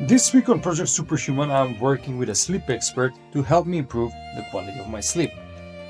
This week on Project Superhuman, I'm working with a sleep expert to help me improve the quality of my sleep.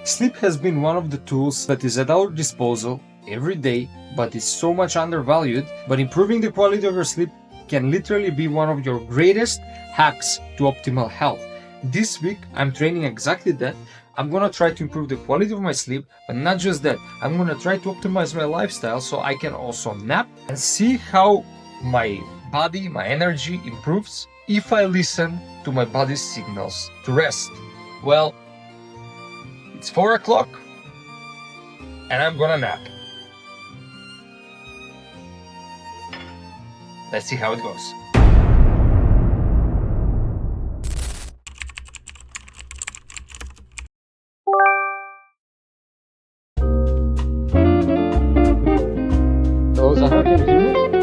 Sleep has been one of the tools that is at our disposal every day, but is so much undervalued. But improving the quality of your sleep can literally be one of your greatest hacks to optimal health. This week, I'm training exactly that. I'm gonna try to improve the quality of my sleep, but not just that. I'm gonna try to optimize my lifestyle so I can also nap and see how my body, my energy improves if I listen to my body's signals to rest. Well, it's 4 o'clock and I'm gonna nap. Let's see how it goes. Hello, ZAHRA, can you hear me?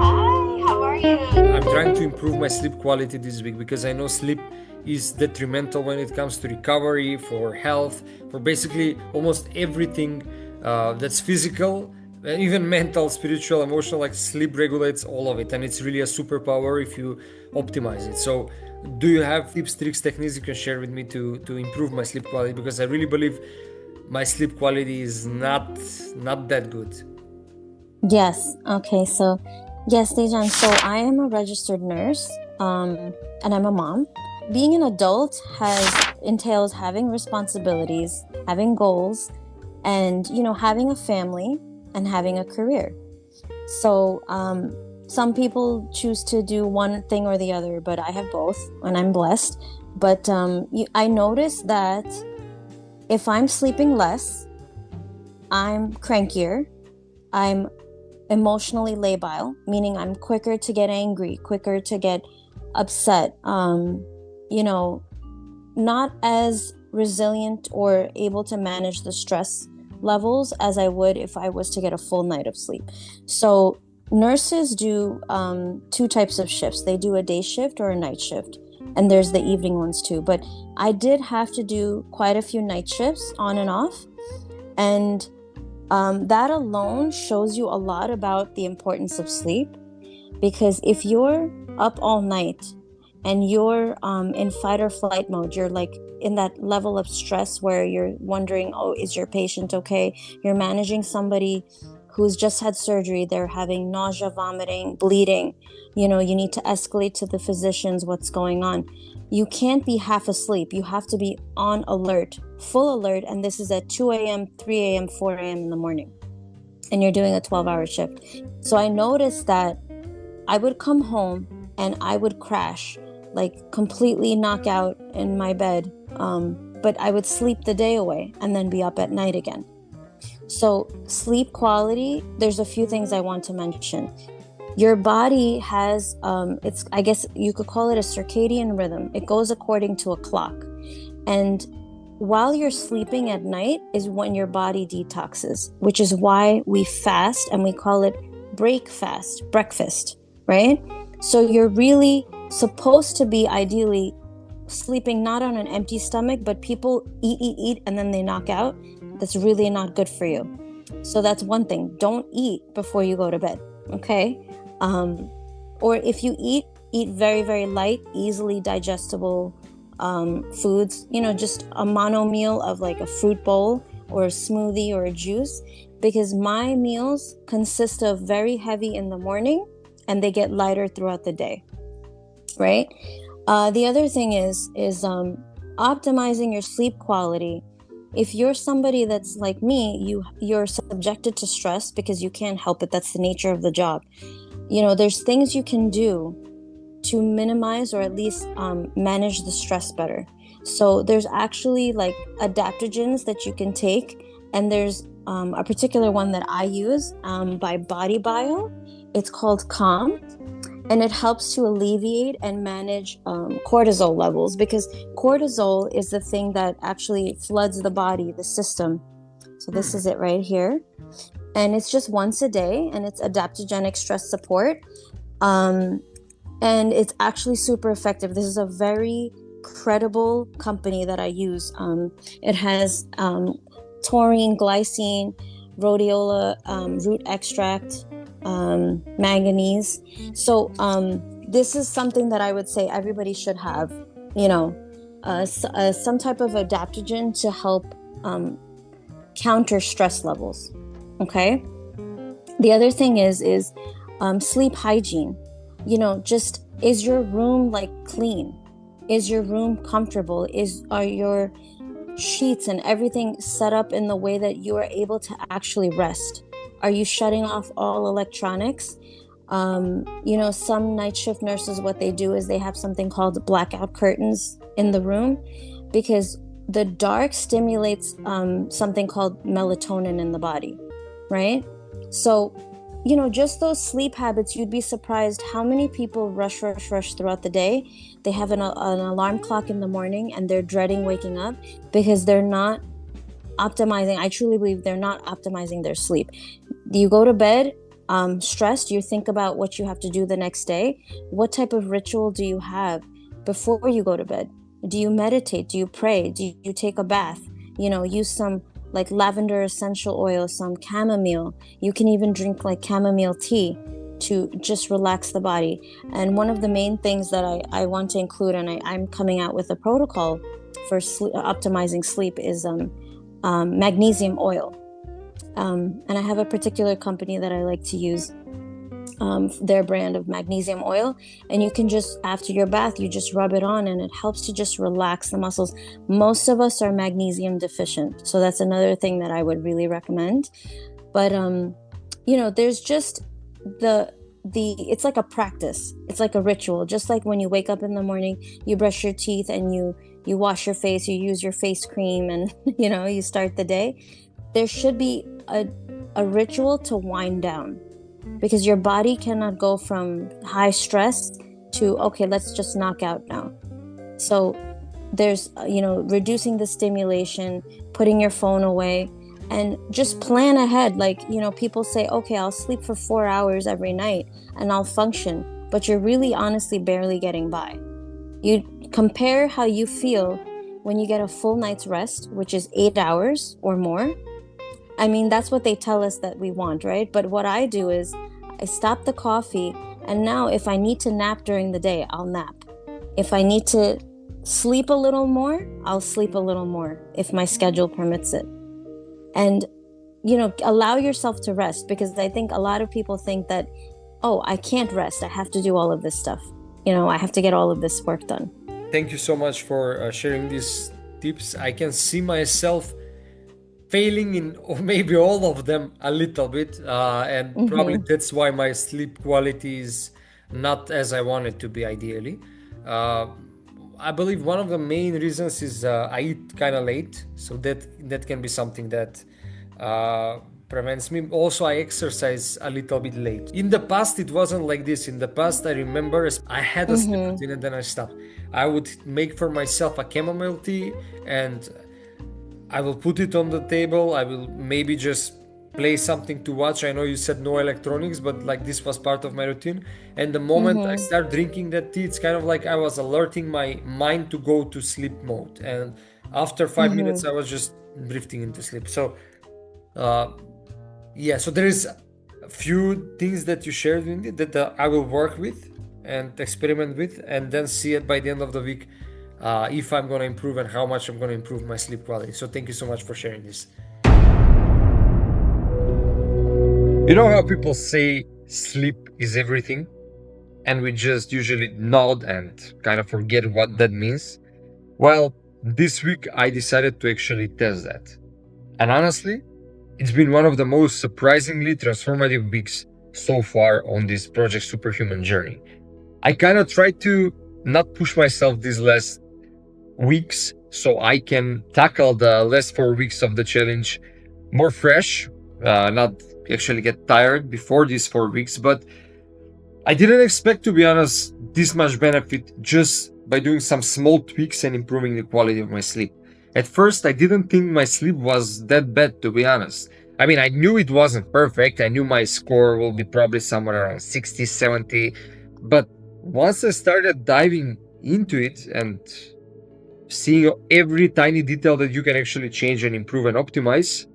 Hi, how are you? I'm trying to improve my sleep quality this week because I know sleep is detrimental when it comes to recovery, for health, for basically almost everything that's physical, even mental, spiritual, emotional. Like sleep regulates all of it, and it's really a superpower if you optimize it. So, do you have tips, tricks, techniques you can share with me to improve my sleep quality? Because I really believe my sleep quality is not that good. Yes. Okay. So, yes, Dejan. So, I am a registered nurse, and I'm a mom. Being an adult has entails having responsibilities, having goals, and having a family and having a career. So, some people choose to do one thing or the other, but I have both, and I'm blessed. But I noticed that if I'm sleeping less, I'm crankier. I'm emotionally labile, meaning I'm quicker to get angry, quicker to get upset, you know, not as resilient or able to manage the stress levels as I would if I was to get a full night of sleep. So, nurses do two types of shifts. They do a day shift or a night shift, and there's the evening ones too. But I did have to do quite a few night shifts on and off. And that alone shows you a lot about the importance of sleep, because if you're up all night and you're in fight or flight mode, you're like in that level of stress where you're wondering, oh, is your patient okay? You're managing somebody who's just had surgery, they're having nausea, vomiting, bleeding. You need to escalate to the physicians what's going on. You can't be half asleep. You have to be on alert, full alert, and this is at 2 a.m., 3 a.m., 4 a.m. in the morning, and you're doing a 12-hour shift. So I noticed that I would come home and I would crash, like completely knock out in my bed, but I would sleep the day away and then be up at night again. So sleep quality, there's a few things I want to mention. Your body has, I guess you could call it a circadian rhythm. It goes according to a clock. And while you're sleeping at night is when your body detoxes, which is why we fast, and we call it breakfast, right? So you're really supposed to be ideally sleeping not on an empty stomach, but people eat, and then they knock out. That's really not good for you. So that's one thing. Don't eat before you go to bed, okay? Or if you eat very, very light, easily digestible foods, just a mono meal of like a fruit bowl or a smoothie or a juice, because my meals consist of very heavy in the morning and they get lighter throughout the day, right? The other thing is optimizing your sleep quality. If you're somebody that's like me, you're subjected to stress because you can't help it. That's the nature of the job. There's things you can do to minimize or at least manage the stress better. So there's actually like adaptogens that you can take, and there's a particular one that I use by Body Bio. It's called Calm, and it helps to alleviate and manage cortisol levels, because cortisol is the thing that actually floods the body, the system. So this is it right here. And it's just once a day, and it's adaptogenic stress support. And it's actually super effective. This is a very credible company that I use. It has taurine, glycine, rhodiola root extract, manganese. So this is something that I would say everybody should have, some type of adaptogen to help counter stress levels. Okay. The other thing is sleep hygiene. Just, is your room like clean? Is your room comfortable? Are your sheets and everything set up in the way that you are able to actually rest? Are you shutting off all electronics? Some night shift nurses, what they do is they have something called blackout curtains in the room, because the dark stimulates something called melatonin in the body, right? So, just those sleep habits, you'd be surprised how many people rush throughout the day. They have an alarm clock in the morning and they're dreading waking up because they're not optimizing. I truly believe they're not optimizing their sleep. You go to bed stressed, you think about what you have to do the next day. What type of ritual do you have before you go to bed? Do you meditate? Do you pray? Do you take a bath? Use some like lavender essential oil, some chamomile. You can even drink like chamomile tea to just relax the body. And one of the main things that I want to include, and I'm coming out with a protocol for optimizing sleep, is magnesium oil. And I have a particular company that I like to use, their brand of magnesium oil, and you can just, after your bath, you just rub it on and it helps to just relax the muscles. Most of us are magnesium deficient, so that's another thing that I would really recommend. But there's just the it's like a practice, it's like a ritual. Just like when you wake up in the morning, you brush your teeth and you wash your face, you use your face cream, and you start the day. There should be a ritual to wind down, because your body cannot go from high stress to, okay, let's just knock out now. So there's, reducing the stimulation, putting your phone away, and just plan ahead. Like, people say, okay, I'll sleep for 4 hours every night and I'll function, but you're really honestly barely getting by. You compare how you feel when you get a full night's rest, which is 8 hours or more. I mean, that's what they tell us that we want, right? But what I do is I stop the coffee, and now if I need to nap during the day, I'll nap. If I need to sleep a little more, I'll sleep a little more if my schedule permits it. And, allow yourself to rest, because I think a lot of people think that, oh, I can't rest. I have to do all of this stuff. I have to get all of this work done. Thank you so much for sharing these tips. I can see myself failing in maybe all of them a little bit, and probably that's why my sleep quality is not as I want it to be ideally. I believe one of the main reasons is I eat kind of late, so that can be something that prevents me. Also, I exercise a little bit late. In the past, it wasn't like this. In the past, I remember I had a sleep routine and then I stopped. I would make for myself a chamomile tea and I will put it on the table. I will maybe just play something to watch. I know you said no electronics, but like this was part of my routine. And the moment I start drinking that tea, it's kind of like I was alerting my mind to go to sleep mode. And after 5 minutes, I was just drifting into sleep. So, so there is a few things that you shared with me that I will work with and experiment with, and then see it by the end of the week. If I'm going to improve and how much I'm going to improve my sleep quality. So thank you so much for sharing this. You know how people say sleep is everything? And we just usually nod and kind of forget what that means? Well, this week I decided to actually test that. And honestly, it's been one of the most surprisingly transformative weeks so far on this Project Superhuman journey. I kind of tried to not push myself these last weeks so I can tackle the last 4 weeks of the challenge more fresh, not actually get tired before these 4 weeks. But I didn't expect, to be honest, this much benefit just by doing some small tweaks and improving the quality of my sleep. At first, I didn't think my sleep was that bad, to be honest. I mean, I knew it wasn't perfect. I knew my score will be probably somewhere around 60, 70. But once I started diving into it and seeing every tiny detail that you can actually change and improve and optimize,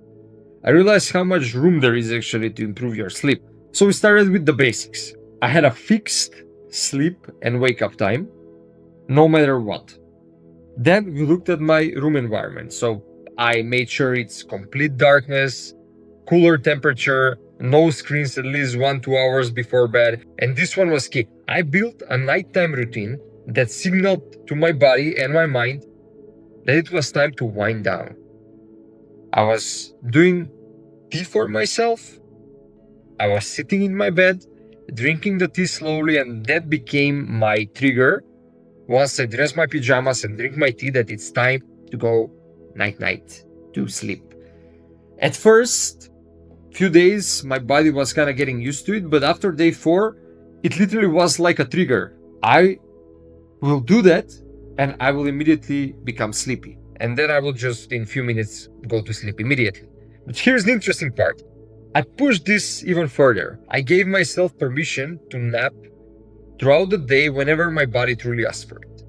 I realized how much room there is actually to improve your sleep. So we started with the basics. I had a fixed sleep, and wake up time, no matter what. Then we looked at my room environment. So I made sure it's complete darkness, cooler temperature, no screens at least 1-2 hours before bed. And this one was key. I built a nighttime routine that signaled to my body and my mind that it was time to wind down. I was doing tea for myself. I was sitting in my bed, drinking the tea slowly, and that became my trigger. Once I dress my pajamas and drink my tea, that it's time to go night to sleep. At first, few days, my body was kind of getting used to it, but after day 4, it literally was like a trigger. I will do that and I will immediately become sleepy. And then I will just in few minutes go to sleep immediately. But here's the interesting part. I pushed this even further. I gave myself permission to nap throughout the day whenever my body truly asked for it.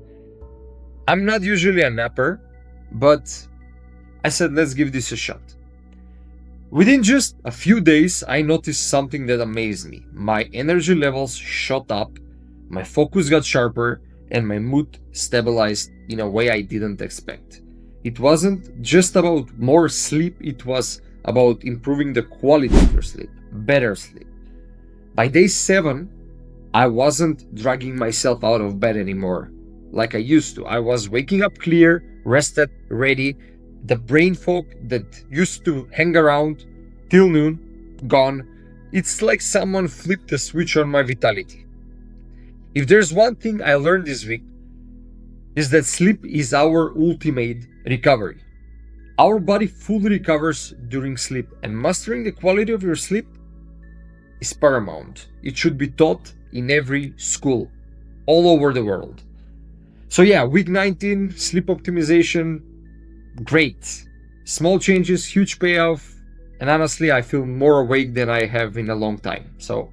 I'm not usually a napper, but I said, let's give this a shot. Within just a few days, I noticed something that amazed me. My energy levels shot up, my focus got sharper, and my mood stabilized in a way I didn't expect. It wasn't just about more sleep, it was about improving the quality of your sleep, better sleep. By day 7, I wasn't dragging myself out of bed anymore like I used to. I was waking up clear, rested, ready. The brain fog that used to hang around till noon, gone. It's like someone flipped a switch on my vitality. If there's one thing I learned this week, is that sleep is our ultimate recovery. Our body fully recovers during sleep, and mastering the quality of your sleep is paramount. It should be taught in every school all over the world. So yeah, week 19, sleep optimization, great. Small changes, huge payoff, and honestly, I feel more awake than I have in a long time. So